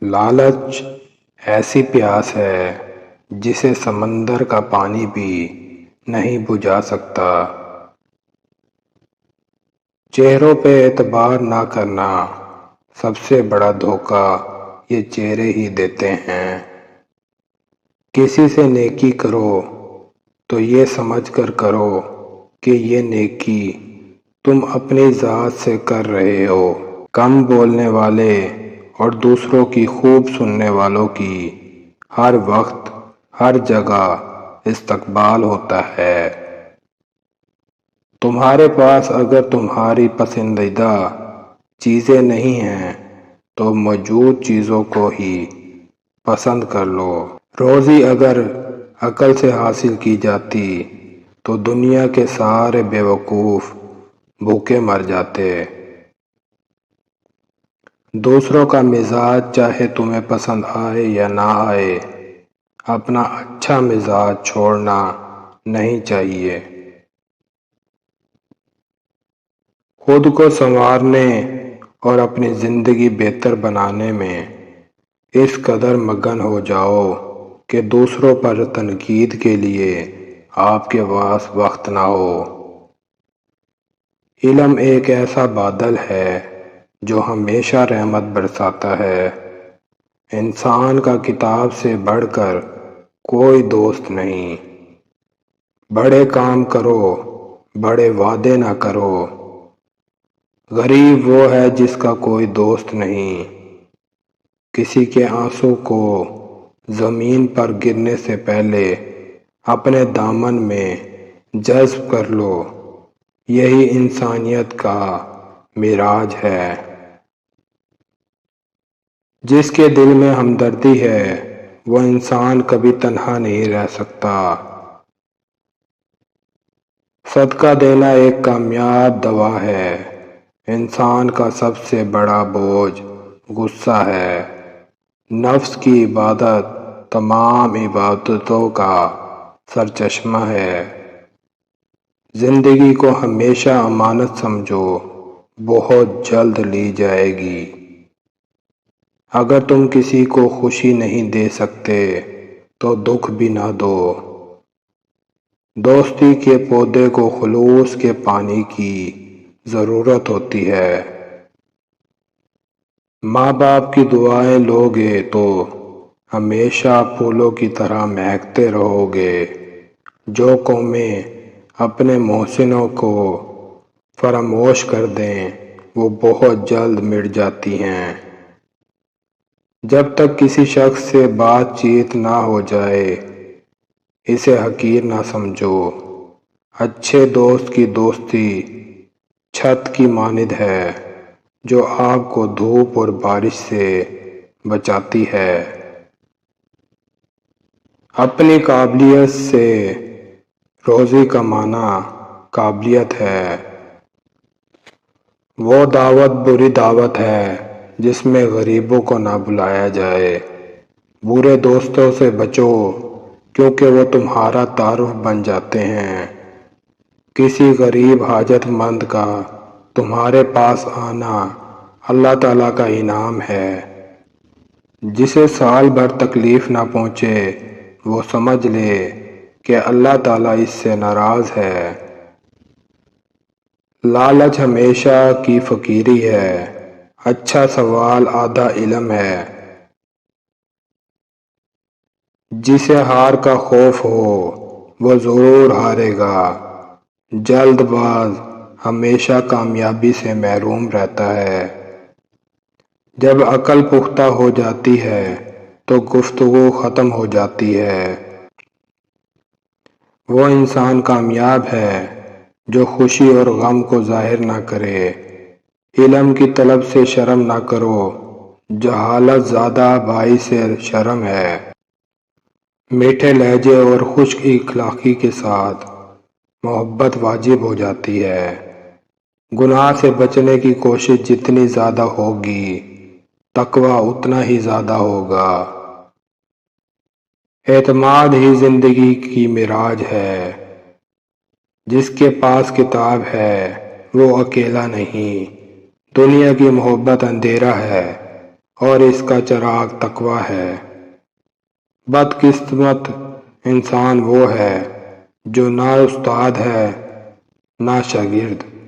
لالچ ایسی پیاس ہے جسے سمندر کا پانی بھی نہیں بجھا سکتا۔ چہروں پہ اعتبار نہ کرنا، سب سے بڑا دھوکہ یہ چہرے ہی دیتے ہیں۔ کسی سے نیکی کرو تو یہ سمجھ کر کرو کہ یہ نیکی تم اپنی ذات سے کر رہے ہو۔ کم بولنے والے اور دوسروں کی خوب سننے والوں کی ہر وقت ہر جگہ استقبال ہوتا ہے۔ تمہارے پاس اگر تمہاری پسندیدہ چیزیں نہیں ہیں تو موجود چیزوں کو ہی پسند کر لو۔ روزی اگر عقل سے حاصل کی جاتی تو دنیا کے سارے بیوقوف بھوکے مر جاتے۔ دوسروں کا مزاج چاہے تمہیں پسند آئے یا نہ آئے، اپنا اچھا مزاج چھوڑنا نہیں چاہیے۔ خود کو سنوارنے اور اپنی زندگی بہتر بنانے میں اس قدر مگن ہو جاؤ کہ دوسروں پر تنقید کے لیے آپ کے پاس وقت نہ ہو۔ علم ایک ایسا بادل ہے جو ہمیشہ رحمت برساتا ہے۔ انسان کا کتاب سے بڑھ کر کوئی دوست نہیں۔ بڑے کام کرو، بڑے وعدے نہ کرو۔ غریب وہ ہے جس کا کوئی دوست نہیں۔ کسی کے آنسو کو زمین پر گرنے سے پہلے اپنے دامن میں جذب کر لو، یہی انسانیت کا معراج ہے۔ جس کے دل میں ہمدردی ہے وہ انسان کبھی تنہا نہیں رہ سکتا۔ صدقہ دینا ایک کامیاب دوا ہے۔ انسان کا سب سے بڑا بوجھ غصہ ہے۔ نفس کی عبادت تمام عبادتوں کا سرچشمہ ہے۔ زندگی کو ہمیشہ امانت سمجھو، بہت جلد لی جائے گی۔ اگر تم کسی کو خوشی نہیں دے سکتے تو دکھ بھی نہ دو۔ دوستی کے پودے کو خلوص کے پانی کی ضرورت ہوتی ہے۔ ماں باپ کی دعائیں لوگے تو ہمیشہ پھولوں کی طرح مہکتے رہو گے۔ جو قومیں اپنے محسنوں کو فراموش کر دیں وہ بہت جلد مٹ جاتی ہیں۔ جب تک کسی شخص سے بات چیت نہ ہو جائے اسے حقیر نہ سمجھو۔ اچھے دوست کی دوستی چھت کی مانند ہے جو آپ کو دھوپ اور بارش سے بچاتی ہے۔ اپنی قابلیت سے روزی کمانا قابلیت ہے۔ وہ دعوت بری دعوت ہے جس میں غریبوں کو نہ بلایا جائے۔ برے دوستوں سے بچو کیونکہ وہ تمہارا تعارف بن جاتے ہیں۔ کسی غریب حاجت مند کا تمہارے پاس آنا اللہ تعالیٰ کا انعام ہے۔ جسے سال بھر تکلیف نہ پہنچے وہ سمجھ لے کہ اللہ تعالیٰ اس سے ناراض ہے۔ لالچ ہمیشہ کی فقیری ہے۔ اچھا سوال آدھا علم ہے۔ جسے ہار کا خوف ہو وہ ضرور ہارے گا۔ جلد باز ہمیشہ کامیابی سے محروم رہتا ہے۔ جب عقل پختہ ہو جاتی ہے تو گفتگو ختم ہو جاتی ہے۔ وہ انسان کامیاب ہے جو خوشی اور غم کو ظاہر نہ کرے۔ علم کی طلب سے شرم نہ کرو، جہالت زیادہ باعث شرم ہے۔ میٹھے لہجے اور خوش اخلاقی کے ساتھ محبت واجب ہو جاتی ہے۔ گناہ سے بچنے کی کوشش جتنی زیادہ ہوگی تقویٰ اتنا ہی زیادہ ہوگا۔ اعتماد ہی زندگی کی معراج ہے۔ جس کے پاس کتاب ہے وہ اکیلا نہیں۔ دنیا کی محبت اندھیرا ہے اور اس کا چراغ تقویٰ ہے۔ بدقسمت انسان وہ ہے جو نہ استاد ہے نہ شاگرد۔